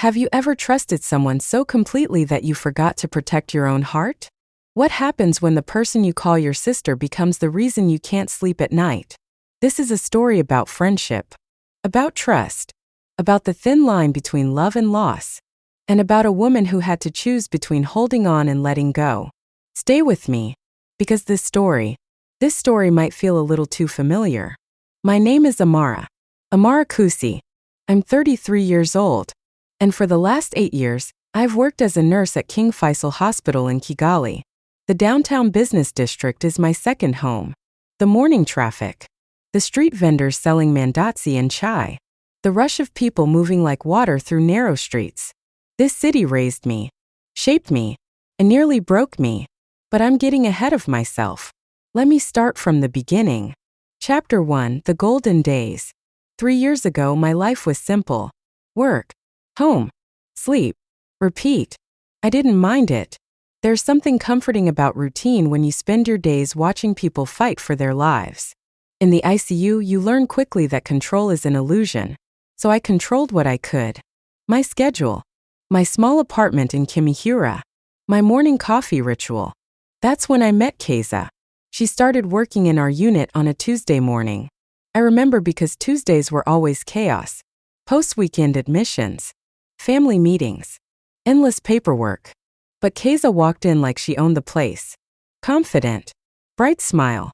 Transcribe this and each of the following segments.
Have you ever trusted someone so completely that you forgot to protect your own heart? What happens when the person you call your sister becomes the reason you can't sleep at night? This is a story about friendship, about trust, about the thin line between love and loss, and about a woman who had to choose between holding on and letting go. Stay with me, because this story might feel a little too familiar. My name is Amara. Amara Kusi. I'm 33 years old, and for the last 8 years, I've worked as a nurse at King Faisal Hospital in Kigali. The downtown business district is my second home. The morning traffic, the street vendors selling mandatsi and chai, the rush of people moving like water through narrow streets. This city raised me, shaped me, and nearly broke me. But I'm getting ahead of myself. Let me start from the beginning. Chapter 1: The Golden Days. 3 years ago, my life was simple. Work, home, sleep, repeat. I didn't mind it. There's something comforting about routine when you spend your days watching people fight for their lives. In the ICU, you learn quickly that control is an illusion. So I controlled what I could. My schedule, my small apartment in Kimihura, my morning coffee ritual. That's when I met Keza. She started working in our unit on a Tuesday morning. I remember because Tuesdays were always chaos. Post-weekend admissions, family meetings, endless paperwork. But Keza walked in like she owned the place. Confident, bright smile,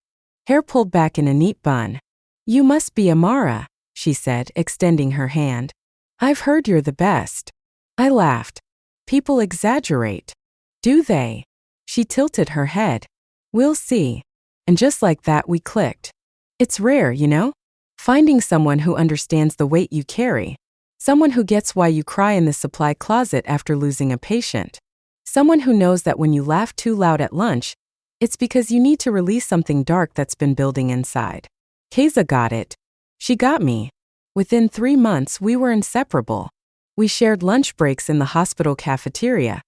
hair pulled back in a neat bun. "You must be Amara," she said, extending her hand. "I've heard you're the best." I laughed. People exaggerate. Do they? She tilted her head. "We'll see." And just like that, we clicked. It's rare, you know? Finding someone who understands the weight you carry. Someone who gets why you cry in the supply closet after losing a patient. Someone who knows that when you laugh too loud at lunch, it's because you need to release something dark that's been building inside. Keza got it. She got me. Within 3 months, we were inseparable. We shared lunch breaks in the hospital cafeteria,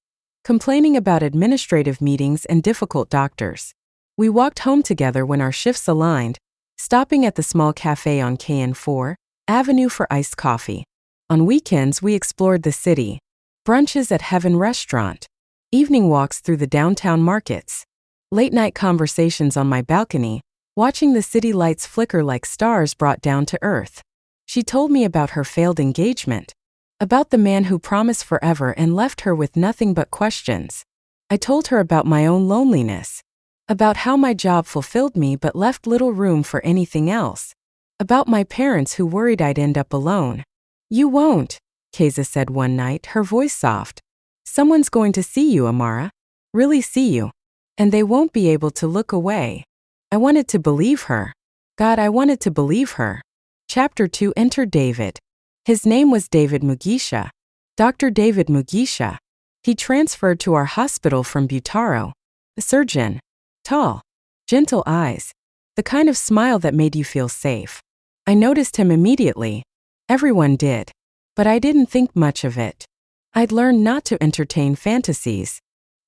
complaining about administrative meetings and difficult doctors. We walked home together when our shifts aligned, stopping at the small cafe on KN4 Avenue for iced coffee. On weekends, we explored the city. Brunches at Heaven Restaurant, evening walks through the downtown markets, late-night conversations on my balcony, watching the city lights flicker like stars brought down to earth. She told me about her failed engagement, about the man who promised forever and left her with nothing but questions. I told her about my own loneliness, about how my job fulfilled me but left little room for anything else, about my parents who worried I'd end up alone. "You won't," Keza said one night, her voice soft. "Someone's going to see you, Amara. Really see you. And they won't be able to look away." I wanted to believe her. God, I wanted to believe her. Chapter 2: Enter David. His name was David Mugisha. Dr. David Mugisha. He transferred to our hospital from Butaro. A surgeon. Tall. Gentle eyes. The kind of smile that made you feel safe. I noticed him immediately. Everyone did. But I didn't think much of it. I'd learned not to entertain fantasies.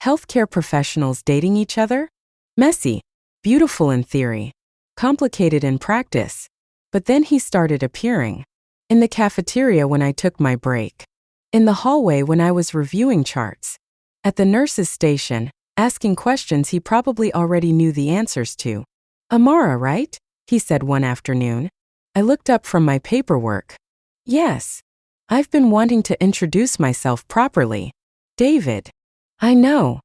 Healthcare professionals dating each other? Messy. Beautiful in theory. Complicated in practice. But then he started appearing. In the cafeteria when I took my break. In the hallway when I was reviewing charts. At the nurse's station, asking questions he probably already knew the answers to. "Amara, right?" he said one afternoon. I looked up from my paperwork. "Yes. I've been wanting to introduce myself properly. David." "I know,"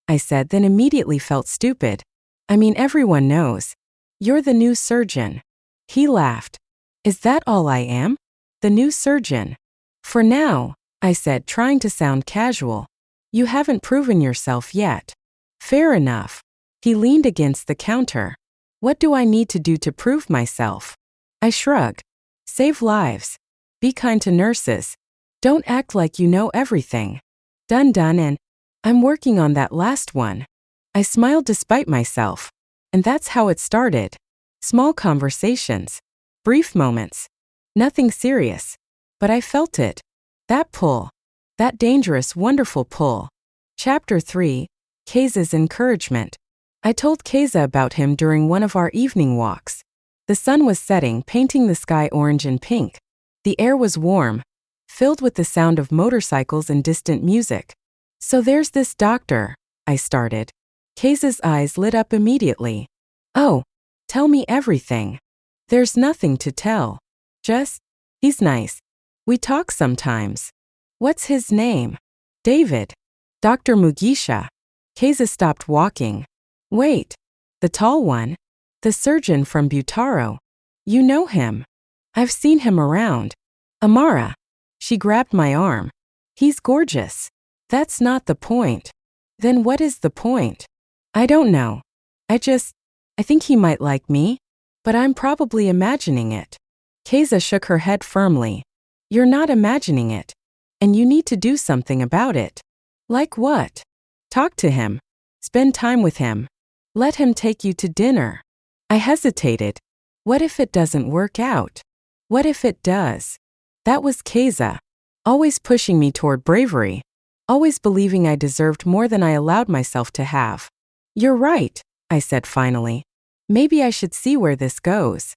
I said, then immediately felt stupid. "I mean, everyone knows. You're the new surgeon." He laughed. "Is that all I am? The new surgeon?" "For now," I said, trying to sound casual. "You haven't proven yourself yet." "Fair enough." He leaned against the counter. "What do I need to do to prove myself?" I shrugged. "Save lives. Be kind to nurses. Don't act like you know everything." Done, and I'm working on that last one. I smiled despite myself. And that's how it started. Small conversations. Brief moments. Nothing serious. But I felt it. That pull. That dangerous, wonderful pull. Chapter 3: Keza's Encouragement. I told Keza about him during one of our evening walks. The sun was setting, painting the sky orange and pink. The air was warm, filled with the sound of motorcycles and distant music. "So there's this doctor," I started. Keza's eyes lit up immediately. "Oh, tell me everything." "There's nothing to tell. Just, he's nice. We talk sometimes." "What's his name?" "David. Dr. Mugisha." Keza stopped walking. "Wait, the tall one? The surgeon from Butaro. You know him. I've seen him around." "Amara." She grabbed my arm. "He's gorgeous." "That's not the point." "Then what is the point?" "I don't know. I think he might like me. But I'm probably imagining it." Keza shook her head firmly. "You're not imagining it. And you need to do something about it." "Like what?" "Talk to him. Spend time with him. Let him take you to dinner." I hesitated. What if it doesn't work out? What if it does? That was Keza. Always pushing me toward bravery. Always believing I deserved more than I allowed myself to have. "You're right," I said finally. "Maybe I should see where this goes."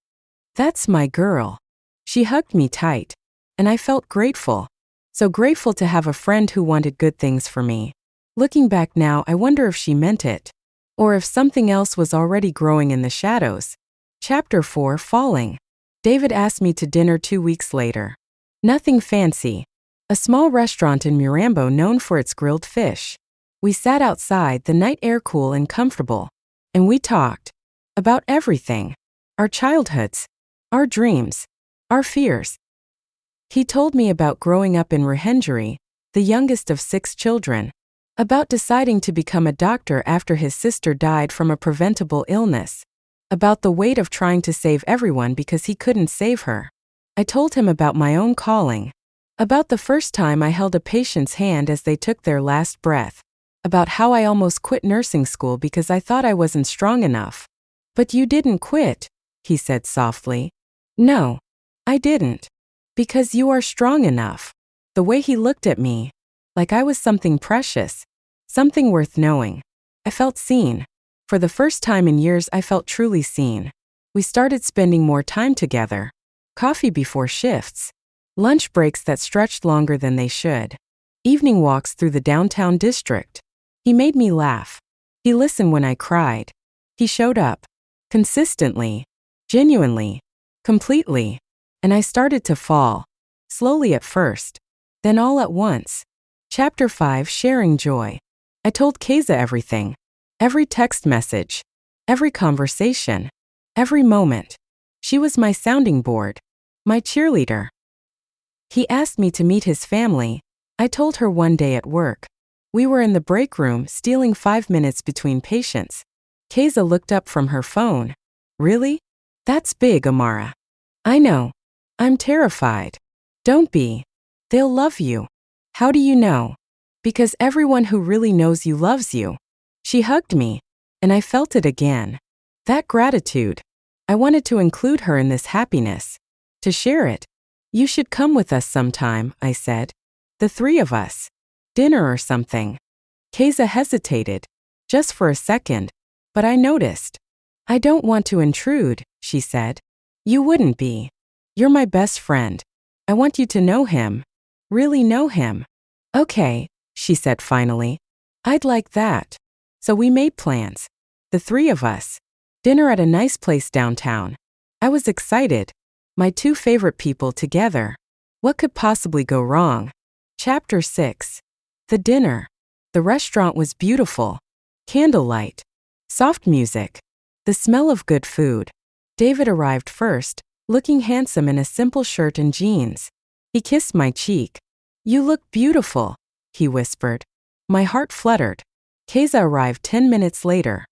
"That's my girl." She hugged me tight. And I felt grateful. So grateful to have a friend who wanted good things for me. Looking back now, I wonder if she meant it. Or if something else was already growing in the shadows. Chapter 4, Falling. David asked me to dinner 2 weeks later. Nothing fancy. A small restaurant in Mirambo known for its grilled fish. We sat outside, the night air cool and comfortable. And we talked. About everything. Our childhoods. Our dreams. Our fears. He told me about growing up in Ruhengeri, the youngest of 6 children. About deciding to become a doctor after his sister died from a preventable illness. About the weight of trying to save everyone because he couldn't save her. I told him about my own calling. About the first time I held a patient's hand as they took their last breath. About how I almost quit nursing school because I thought I wasn't strong enough. "But you didn't quit," he said softly. "No, I didn't. Because you are strong enough." The way he looked at me. Like I was something precious. Something worth knowing. I felt seen. For the first time in years, I felt truly seen. We started spending more time together. Coffee before shifts. Lunch breaks that stretched longer than they should. Evening walks through the downtown district. He made me laugh. He listened when I cried. He showed up. Consistently. Genuinely. Completely. And I started to fall. Slowly at first. Then all at once. Chapter 5, Sharing Joy. I told Keza everything. Every text message. Every conversation. Every moment. She was my sounding board. My cheerleader. He asked me to meet his family. I told her one day at work. We were in the break room, stealing 5 minutes between patients. Keza looked up from her phone. "Really? That's big, Amara." "I know. I'm terrified." "Don't be. They'll love you." "How do you know?" "Because everyone who really knows you loves you." She hugged me. And I felt it again. That gratitude. I wanted to include her in this happiness. To share it. "You should come with us sometime," I said. "The 3 of us. Dinner or something." Keza hesitated. Just for a second. But I noticed. "I don't want to intrude," she said. "You wouldn't be. You're my best friend. I want you to know him. Really know him." "Okay," she said finally. "I'd like that." So we made plans. The 3 of us. Dinner at a nice place downtown. I was excited. My 2 favorite people together. What could possibly go wrong? Chapter 6. The dinner. The restaurant was beautiful. Candlelight. Soft music. The smell of good food. David arrived first, looking handsome in a simple shirt and jeans. He kissed my cheek. "You look beautiful," he whispered. My heart fluttered. Keza arrived 10 minutes later.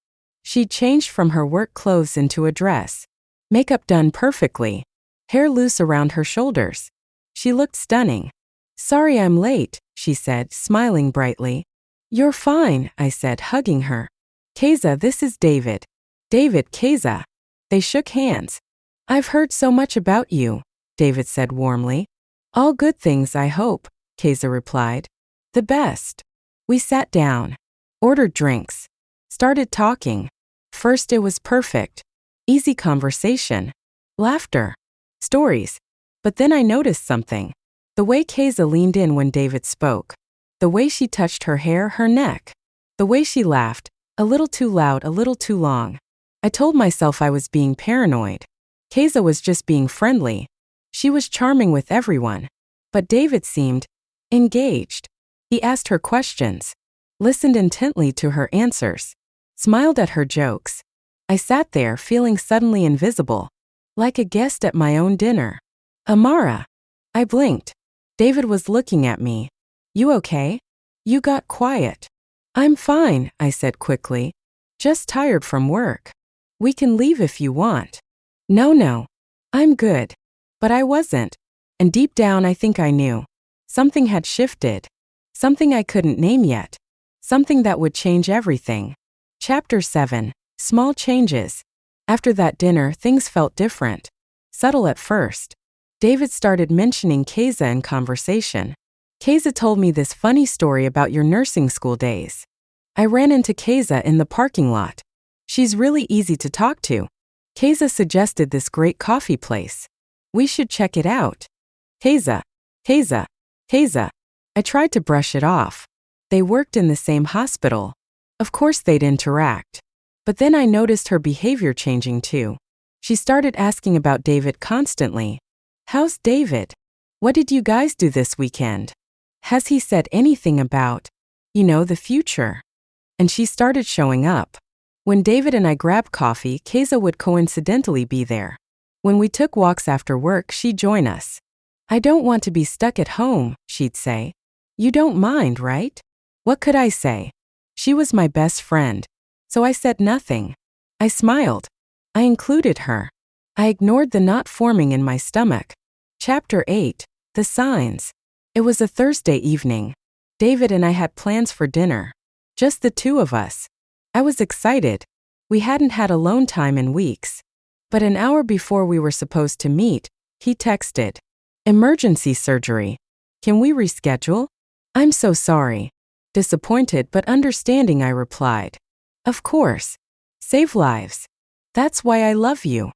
She'd changed from her work clothes into a dress. Makeup done perfectly. Hair loose around her shoulders. She looked stunning. "Sorry I'm late," she said, smiling brightly. "You're fine," I said, hugging her. "Keza, this is David." "David, Keza." They shook hands. "I've heard so much about you," David said warmly. "All good things, I hope," Keza replied. "The best." We sat down. Ordered drinks. Started talking. First it was perfect. Easy conversation. Laughter. Stories. But then I noticed something. The way Keza leaned in when David spoke. The way she touched her hair, her neck. The way she laughed, a little too loud, a little too long. I told myself I was being paranoid. Keza was just being friendly. She was charming with everyone. But David seemed engaged. He asked her questions, listened intently to her answers, smiled at her jokes. I sat there feeling suddenly invisible, like a guest at my own dinner. Amara. I blinked. David was looking at me. You okay? You got quiet. I'm fine, I said quickly. Just tired from work. We can leave if you want. No. I'm good. But I wasn't. And deep down I think I knew. Something had shifted. Something I couldn't name yet. Something that would change everything. Chapter 7. Small changes. After that dinner, things felt different. Subtle at first. David started mentioning Keza in conversation. Keza told me this funny story about your nursing school days. I ran into Keza in the parking lot. She's really easy to talk to. Keza suggested this great coffee place. We should check it out. Keza. I tried to brush it off. They worked in the same hospital. Of course they'd interact. But then I noticed her behavior changing too. She started asking about David constantly. How's David? What did you guys do this weekend? Has he said anything about, the future? And she started showing up. When David and I grabbed coffee, Keza would coincidentally be there. When we took walks after work, she'd join us. I don't want to be stuck at home, she'd say. You don't mind, right? What could I say? She was my best friend. So I said nothing. I smiled. I included her. I ignored the knot forming in my stomach. Chapter 8. The Signs. It was a Thursday evening. David and I had plans for dinner. Just the two of us. I was excited. We hadn't had alone time in weeks. But an hour before we were supposed to meet, he texted. Emergency surgery. Can we reschedule? I'm so sorry. Disappointed but understanding, I replied. Of course. Save lives. That's why I love you.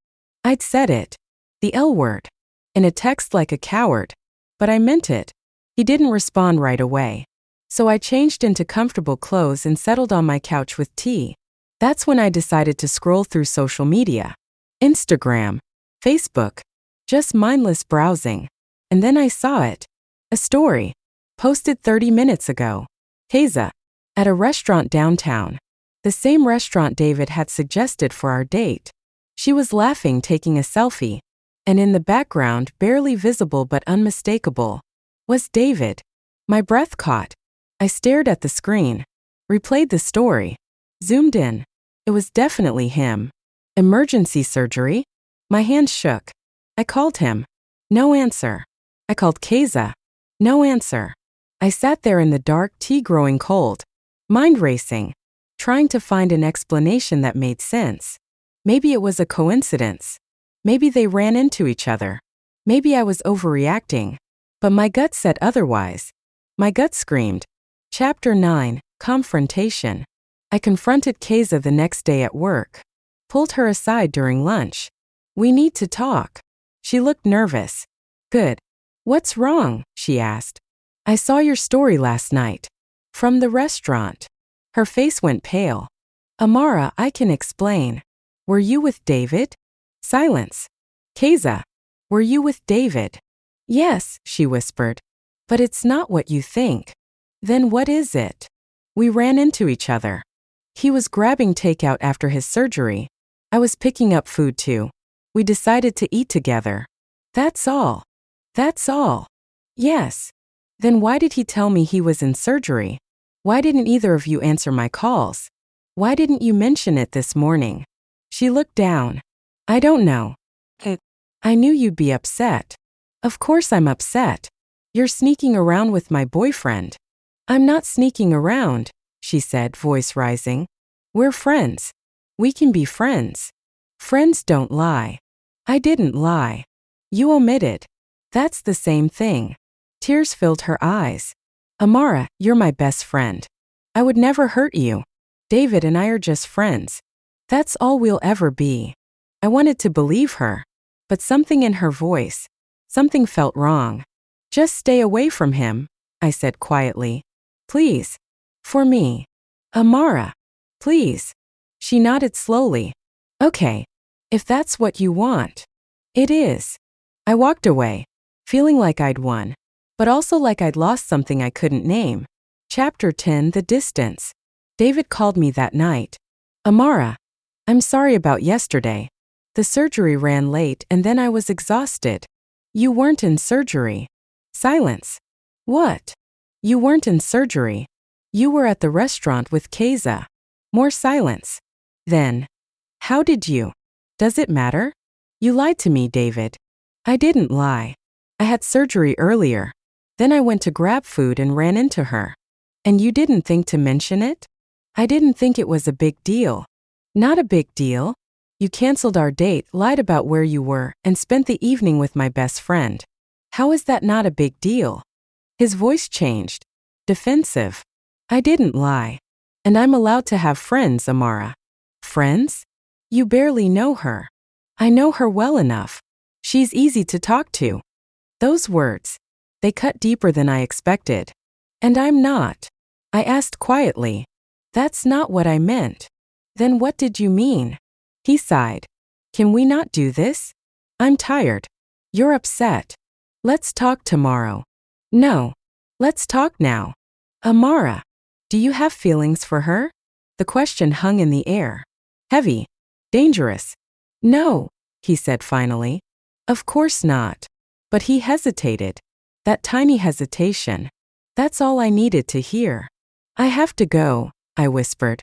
I'd said it. The L word. In a text like a coward. But I meant it. He didn't respond right away. So I changed into comfortable clothes and settled on my couch with tea. That's when I decided to scroll through social media. Instagram. Facebook. Just mindless browsing. And then I saw it. A story. Posted 30 minutes ago. Keza. At a restaurant downtown. The same restaurant David had suggested for our date. She was laughing, taking a selfie. And in the background, barely visible but unmistakable, was David. My breath caught. I stared at the screen. Replayed the story. Zoomed in. It was definitely him. Emergency surgery? My hands shook. I called him. No answer. I called Keza. No answer. I sat there in the dark, tea growing cold. Mind racing. Trying to find an explanation that made sense. Maybe it was a coincidence. Maybe they ran into each other. Maybe I was overreacting. But my gut said otherwise. My gut screamed. Chapter 9. Confrontation. I confronted Keza the next day at work. Pulled her aside during lunch. We need to talk. She looked nervous. Good. What's wrong? She asked. I saw your story last night. From the restaurant. Her face went pale. Amara, I can explain. Were you with David? Silence. Keza. Were you with David? Yes, she whispered. But it's not what you think. Then what is it? We ran into each other. He was grabbing takeout after his surgery. I was picking up food too. We decided to eat together. That's all. That's all. Yes. Then why did he tell me he was in surgery? Why didn't either of you answer my calls? Why didn't you mention it this morning? She looked down. I don't know. I knew you'd be upset. Of course I'm upset. You're sneaking around with my boyfriend. I'm not sneaking around, she said, voice rising. We're friends. We can be friends. Friends don't lie. I didn't lie. You omitted. That's the same thing. Tears filled her eyes. Amara, you're my best friend. I would never hurt you. David and I are just friends. That's all we'll ever be. I wanted to believe her. But something in her voice, something felt wrong. Just stay away from him, I said quietly. Please. For me. Amara. Please. She nodded slowly. Okay. If that's what you want. It is. I walked away, feeling like I'd won, but also like I'd lost something I couldn't name. Chapter 10: The Distance. David called me that night. Amara. I'm sorry about yesterday. The surgery ran late and then I was exhausted. You weren't in surgery. Silence. What? You weren't in surgery. You were at the restaurant with Keza. More silence. Then. How did you? Does it matter? You lied to me, David. I didn't lie. I had surgery earlier. Then I went to grab food and ran into her. And you didn't think to mention it? I didn't think it was a big deal. Not a big deal. You canceled our date, lied about where you were, and spent the evening with my best friend. How is that not a big deal? His voice changed. Defensive. I didn't lie. And I'm allowed to have friends, Amara. Friends? You barely know her. I know her well enough. She's easy to talk to. Those words. They cut deeper than I expected. And I'm not. I asked quietly. That's not what I meant. Then what did you mean? He sighed. Can we not do this? I'm tired. You're upset. Let's talk tomorrow. No. Let's talk now. Amara. Do you have feelings for her? The question hung in the air. Heavy. Dangerous. No, he said finally. Of course not. But he hesitated. That tiny hesitation. That's all I needed to hear. I have to go, I whispered.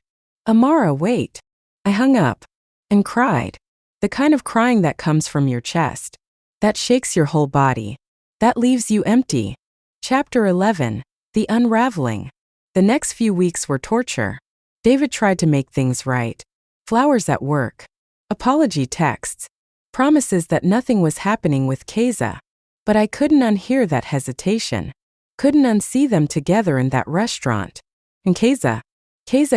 Amara, wait. I hung up. And cried. The kind of crying that comes from your chest. That shakes your whole body. That leaves you empty. Chapter 11. The Unraveling. The next few weeks were torture. David tried to make things right. Flowers at work. Apology texts. Promises that nothing was happening with Keza. But I couldn't unhear that hesitation. Couldn't unsee them together in that restaurant. And Keza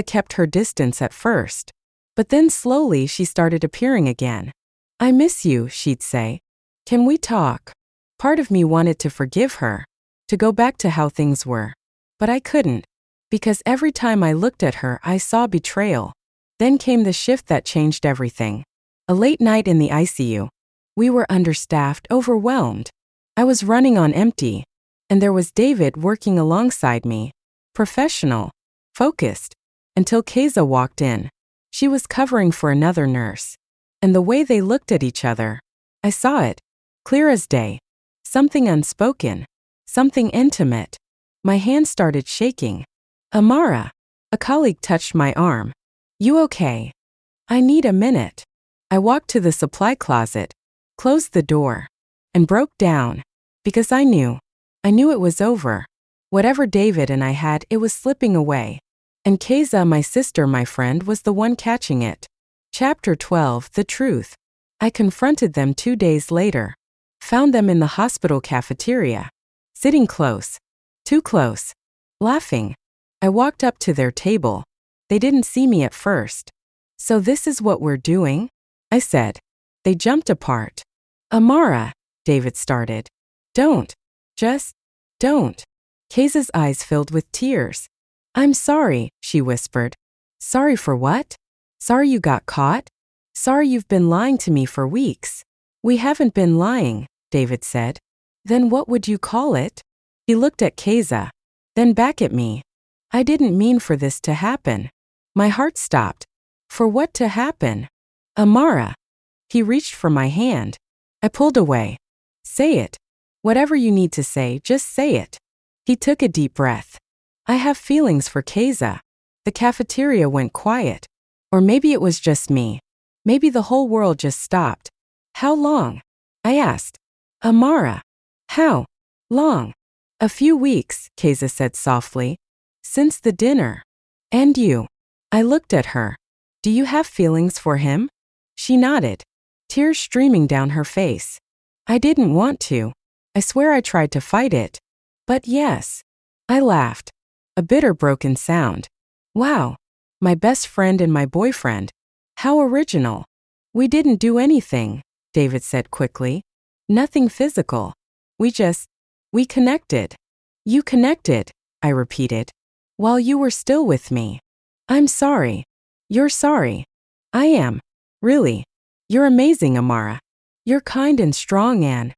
kept her distance at first. But then slowly she started appearing again. I miss you, she'd say. Can we talk? Part of me wanted to forgive her. To go back to how things were. But I couldn't. Because every time I looked at her I saw betrayal. Then came the shift that changed everything. A late night in the ICU. We were understaffed, overwhelmed. I was running on empty. And there was David working alongside me. Professional. Focused. Until Keza walked in. She was covering for another nurse. And the way they looked at each other. I saw it. Clear as day. Something unspoken. Something intimate. My hand started shaking. Amara. A colleague touched my arm. You okay? I need a minute. I walked to the supply closet, closed the door, and broke down. Because I knew it was over. Whatever David and I had, it was slipping away. And Keza, my sister, my friend, was the one catching it. Chapter 12: The Truth. I confronted them 2 days later. Found them in the hospital cafeteria. Sitting close. Too close. Laughing. I walked up to their table. They didn't see me at first. So this is what we're doing? I said. They jumped apart. Amara, David started. Don't. Just don't. Keza's eyes filled with tears. I'm sorry, she whispered. Sorry for what? Sorry you got caught? Sorry you've been lying to me for weeks. We haven't been lying, David said. Then what would you call it? He looked at Keza. Then back at me. I didn't mean for this to happen. My heart stopped. For what to happen? Amara. He reached for my hand. I pulled away. Say it. Whatever you need to say, just say it. He took a deep breath. I have feelings for Keza. The cafeteria went quiet. Or maybe it was just me. Maybe the whole world just stopped. How long? I asked. Amara. How long? A few weeks, Keza said softly. Since the dinner. And you? I looked at her. Do you have feelings for him? She nodded. Tears streaming down her face. I didn't want to. I swear I tried to fight it. But yes. I laughed. A bitter broken sound. Wow. My best friend and my boyfriend. How original. We didn't do anything, David said quickly. Nothing physical. We just We connected. You connected, I repeated. While you were still with me. I'm sorry. You're sorry. I am. Really. You're amazing, Amara. You're kind and strong, Anne.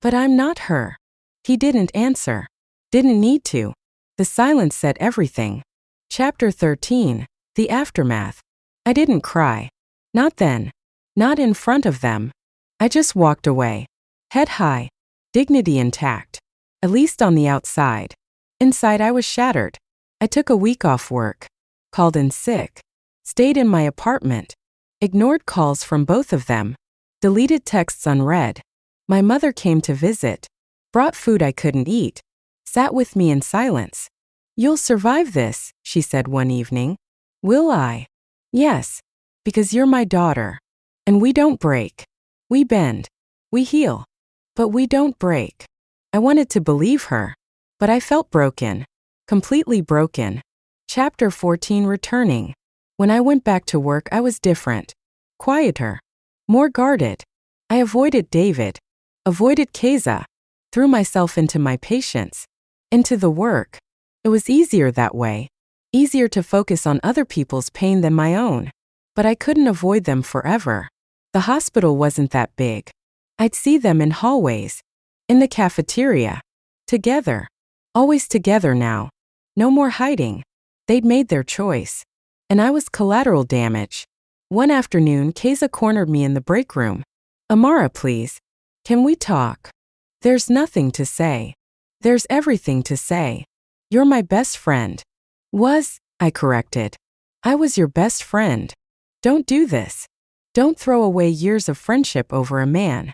But I'm not her. He didn't answer. Didn't need to. The silence said everything. Chapter 13. The Aftermath. I didn't cry. Not then. Not in front of them. I just walked away. Head high. Dignity intact. At least on the outside. Inside I was shattered. I took a week off work. Called in sick. Stayed in my apartment. Ignored calls from both of them. Deleted texts unread. My mother came to visit. Brought food I couldn't eat. Sat with me in silence. You'll survive this, she said one evening. Will I? Yes. Because you're my daughter. And we don't break. We bend. We heal. But we don't break. I wanted to believe her. But I felt broken. Completely broken. Chapter 14. Returning. When I went back to work, I was different. Quieter. More guarded. I avoided David. Avoided Keza. Threw myself into my patients. Into the work. It was easier that way. Easier to focus on other people's pain than my own. But I couldn't avoid them forever. The hospital wasn't that big. I'd see them in hallways. In the cafeteria. Together. Always together now. No more hiding. They'd made their choice. And I was collateral damage. One afternoon, Keza cornered me in the break room. Amara, please. Can we talk? There's nothing to say. There's everything to say. You're my best friend. Was, I corrected. I was your best friend. Don't do this. Don't throw away years of friendship over a man.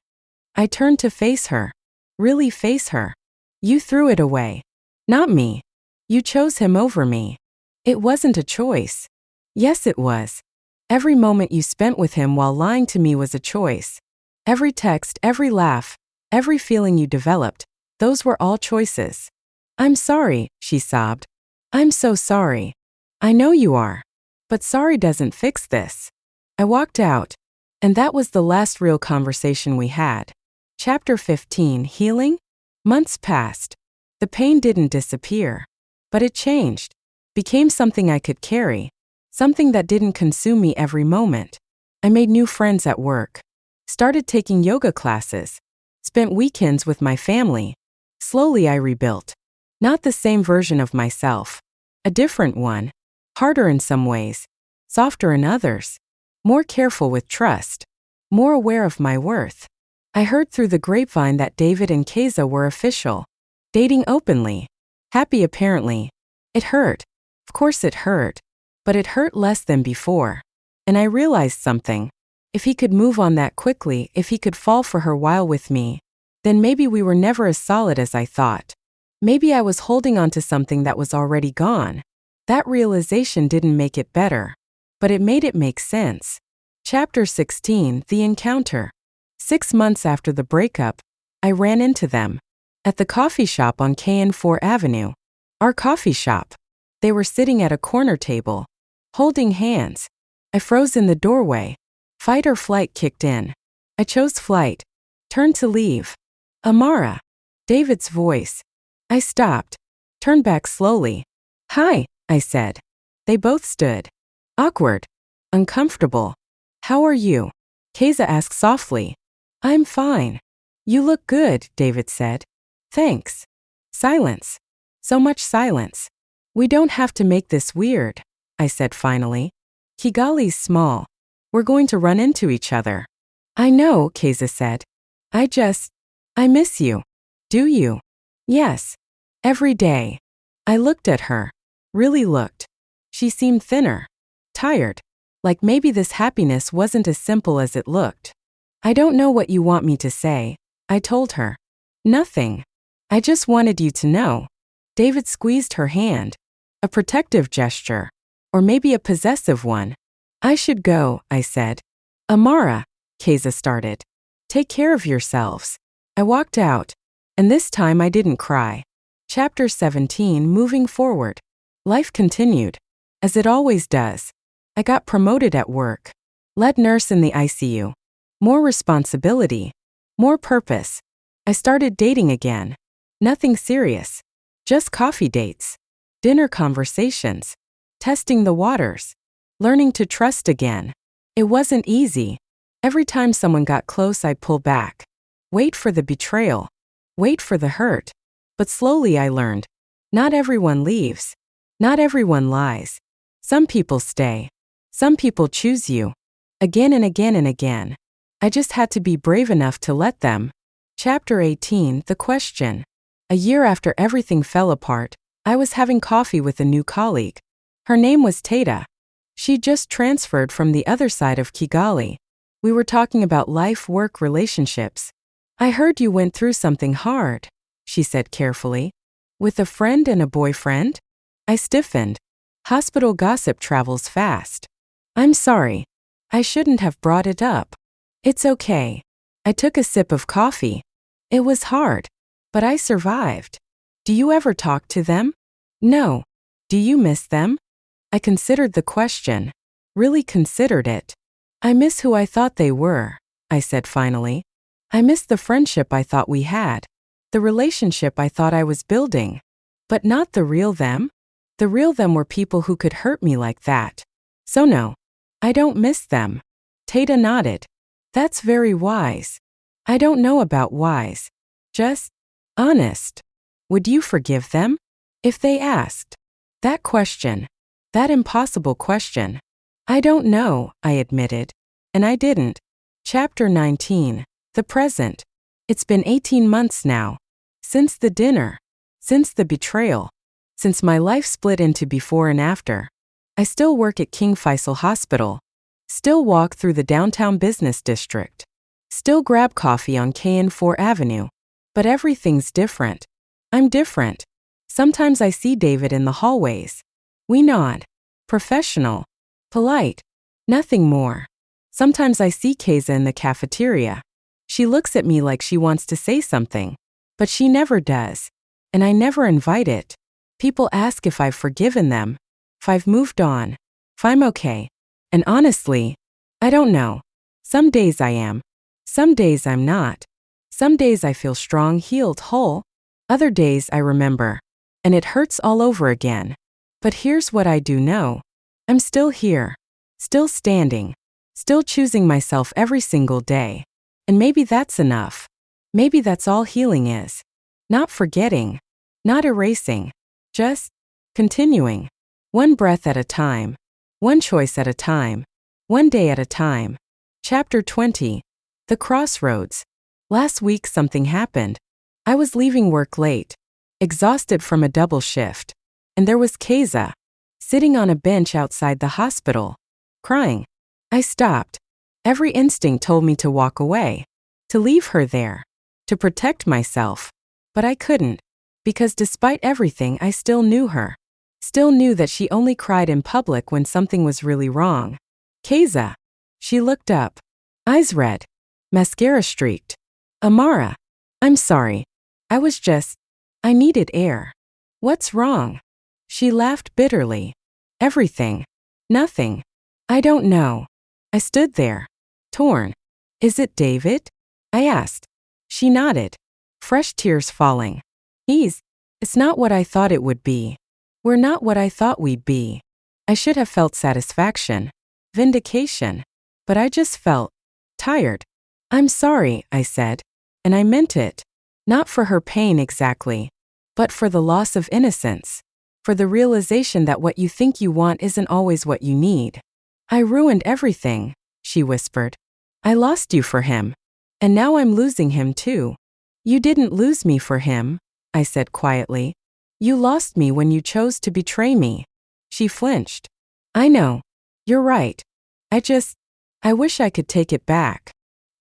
I turned to face her. Really face her. You threw it away. Not me. You chose him over me. It wasn't a choice. Yes, it was. Every moment you spent with him while lying to me was a choice. Every text, every laugh, every feeling you developed, those were all choices. I'm sorry, she sobbed. I'm so sorry. I know you are. But sorry doesn't fix this. I walked out. And that was the last real conversation we had. Chapter 15. Healing? Months passed. The pain didn't disappear. But it changed. Became something I could carry. Something that didn't consume me every moment. I made new friends at work. Started taking yoga classes. Spent weekends with my family. Slowly I rebuilt. Not the same version of myself. A different one. Harder in some ways. Softer in others. More careful with trust. More aware of my worth. I heard through the grapevine that David and Keza were official. Dating openly. Happy apparently. It hurt. Of course it hurt. But it hurt less than before. And I realized something. If he could move on that quickly, if he could fall for her while with me, then maybe we were never as solid as I thought. Maybe I was holding on to something that was already gone. That realization didn't make it better. But it made it make sense. Chapter 16. The Encounter. 6 months after the breakup, I ran into them. At the coffee shop on KN4 Avenue. Our coffee shop. They were sitting at a corner table. Holding hands. I froze in the doorway. Fight or flight kicked in. I chose flight. Turned to leave. Amara. David's voice. I stopped. Turned back slowly. Hi, I said. They both stood. Awkward. Uncomfortable. How are you? Keza asked softly. I'm fine. You look good, David said. Thanks. Silence. So much silence. We don't have to make this weird, I said finally. Kigali's small. We're going to run into each other. I know, Keza said. I miss you. Do you? Yes. Every day. I looked at her. Really looked. She seemed thinner. Tired. Like maybe this happiness wasn't as simple as it looked. I don't know what you want me to say, I told her. Nothing. I just wanted you to know. David squeezed her hand. A protective gesture. Or maybe a possessive one. I should go, I said. Amara, Keza started. Take care of yourselves. I walked out. And this time I didn't cry. Chapter 17. Moving forward. Life continued. As it always does. I got promoted at work. Lead nurse in the ICU. More responsibility. More purpose. I started dating again. Nothing serious. Just coffee dates. Dinner conversations. Testing the waters. Learning to trust again. It wasn't easy. Every time someone got close, I'd pull back. Wait for the betrayal. Wait for the hurt. But slowly I learned. Not everyone leaves. Not everyone lies. Some people stay. Some people choose you. Again and again and again. I just had to be brave enough to let them. Chapter 18, The Question. A year after everything fell apart, I was having coffee with a new colleague. Her name was Keza. She'd just transferred from the other side of Kigali. We were talking about life, work, relationships. I heard you went through something hard, she said carefully. With a friend and a boyfriend? I stiffened. Hospital gossip travels fast. I'm sorry. I shouldn't have brought it up. It's okay. I took a sip of coffee. It was hard, but I survived. Do you ever talk to them? No. Do you miss them? I considered the question. Really considered it. I miss who I thought they were, I said finally. I miss the friendship I thought we had. The relationship I thought I was building. But not the real them. The real them were people who could hurt me like that. So no, I don't miss them. Keza nodded. That's very wise. I don't know about wise. Just honest. Would you forgive them? If they asked. That question. That impossible question. I don't know, I admitted. And I didn't. Chapter 19. The present. It's been 18 months now. Since the dinner. Since the betrayal. Since my life split into before and after. I still work at King Faisal Hospital. Still walk through the downtown business district. Still grab coffee on KN4 Avenue. But everything's different. I'm different. Sometimes I see David in the hallways. We nod. Professional. Polite. Nothing more. Sometimes I see Keza in the cafeteria. She looks at me like she wants to say something. But she never does. And I never invite it. People ask if I've forgiven them. If I've moved on. If I'm okay. And honestly, I don't know. Some days I am. Some days I'm not. Some days I feel strong, healed, whole. Other days I remember. And it hurts all over again. But here's what I do know. I'm still here. Still standing. Still choosing myself every single day. And maybe that's enough. Maybe that's all healing is. Not forgetting. Not erasing. Just continuing. One breath at a time. One choice at a time. One day at a time. Chapter 20. The Crossroads. Last week something happened. I was leaving work late. Exhausted from a double shift. And there was Keza. Sitting on a bench outside the hospital. Crying. I stopped. Every instinct told me to walk away. To leave her there. To protect myself. But I couldn't. Because despite everything I still knew her. Still knew that she only cried in public when something was really wrong. Keza. She looked up. Eyes red. Mascara streaked. Amara. I'm sorry. I needed air. What's wrong? She laughed bitterly. Everything. Nothing. I don't know. I stood there. Torn. Is it David? I asked. She nodded. Fresh tears falling. It's not what I thought it would be. We're not what I thought we'd be. I should have felt satisfaction. Vindication. But I just felt tired. I'm sorry, I said. And I meant it. Not for her pain exactly. But for the loss of innocence. For the realization that what you think you want isn't always what you need. I ruined everything, she whispered. I lost you for him. And now I'm losing him too. You didn't lose me for him, I said quietly. You lost me when you chose to betray me. She flinched. I know. You're right. I wish I could take it back.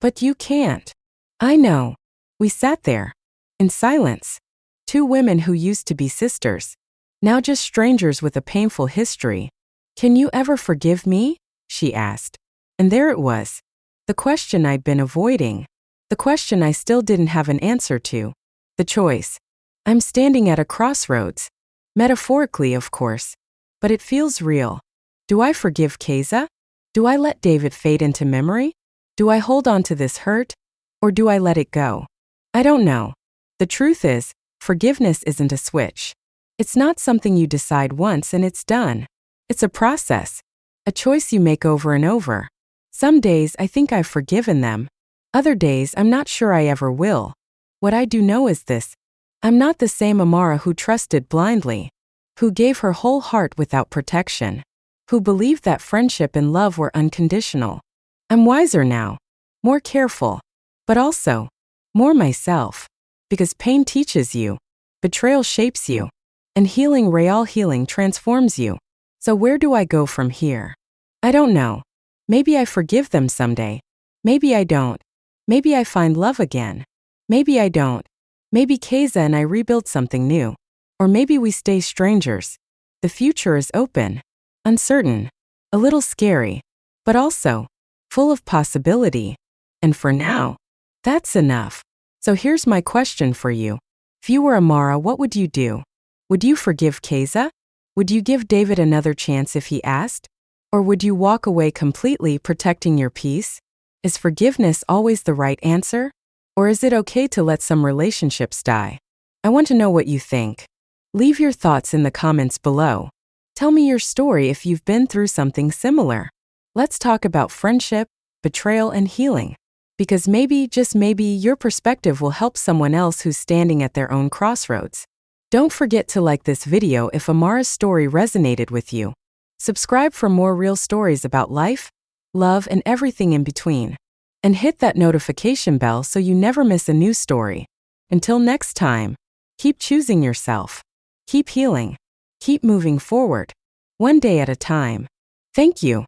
But you can't. I know. We sat there. In silence. Two women who used to be sisters. Now just strangers with a painful history. Can you ever forgive me? She asked. And there it was. The question I'd been avoiding. The question I still didn't have an answer to. The choice. I'm standing at a crossroads. Metaphorically, of course. But it feels real. Do I forgive Keza? Do I let David fade into memory? Do I hold on to this hurt? Or do I let it go? I don't know. The truth is, Forgiveness isn't a switch. It's not something you decide once and it's done. It's a process, a choice you make over and over. Some days I think I've forgiven them. Other days I'm not sure I ever will. What I do know is this: I'm not the same Amara who trusted blindly, who gave her whole heart without protection, who believed that friendship and love were unconditional. I'm wiser now, more careful, but also more myself. Because pain teaches you, betrayal shapes you, and real healing transforms you. So where do I go from here? I don't know. Maybe I forgive them someday. Maybe I don't. Maybe I find love again. Maybe I don't. Maybe Keza and I rebuild something new. Or maybe we stay strangers. The future is open, uncertain, a little scary, but also full of possibility. And for now, that's enough. So here's my question for you. If you were Amara, what would you do? Would you forgive Keza? Would you give David another chance if he asked? Or would you walk away completely protecting your peace? Is forgiveness always the right answer? Or is it okay to let some relationships die? I want to know what you think. Leave your thoughts in the comments below. Tell me your story if you've been through something similar. Let's talk about friendship, betrayal, and healing. Because maybe, just maybe, your perspective will help someone else who's standing at their own crossroads. Don't forget to like this video if Amara's story resonated with you. Subscribe for more real stories about life, love, and everything in between. And hit that notification bell so you never miss a new story. Until next time, keep choosing yourself. Keep healing. Keep moving forward. One day at a time. Thank you.